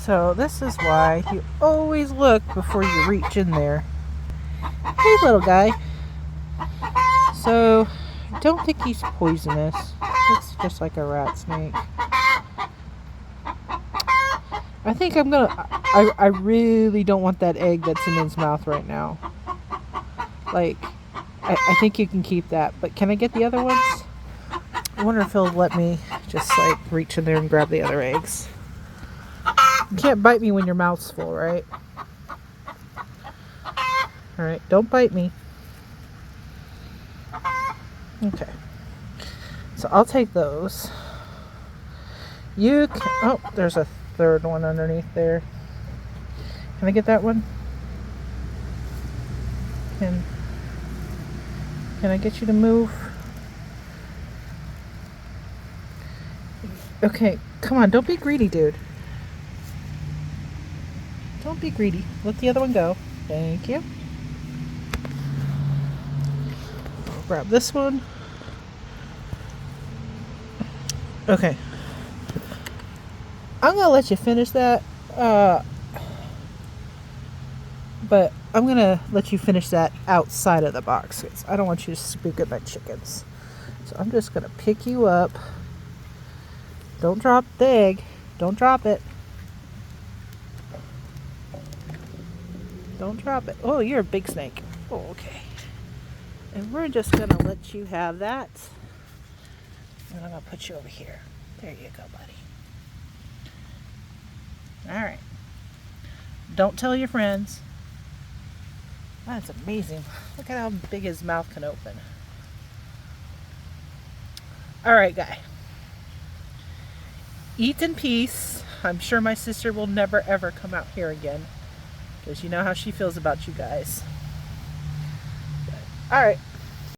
So this is why you always look before you reach in there. Hey, little guy. So, I don't think he's poisonous. Looks just like a rat snake. I think I'm gonna... I really don't want that egg that's in his mouth right now. Like, I think you can keep that. But can I get the other ones? I wonder if he'll let me just, like, reach in there and grab the other eggs. You can't bite me when your mouth's full, right? Alright, don't bite me. Okay. So I'll take those. You can... Oh, there's a third one underneath there. Can I get that one? Can I get you to move? Okay, come on, don't be greedy, dude. Don't be greedy. Let the other one go. Thank you. I'll grab this one. Okay. I'm gonna let you finish that. But I'm gonna let you finish that outside of the box because I don't want you to spook at my chickens. So I'm just gonna pick you up. Don't drop the egg. Don't drop it. Don't drop it. Oh, you're a big snake. Oh, okay. And we're just gonna let you have that. And I'm gonna put you over here. There you go, buddy. Alright. Don't tell your friends. That's amazing. Look at how big his mouth can open. Alright, guy. Eat in peace. I'm sure my sister will never ever come out here again. Because you know how she feels about you guys. Alright.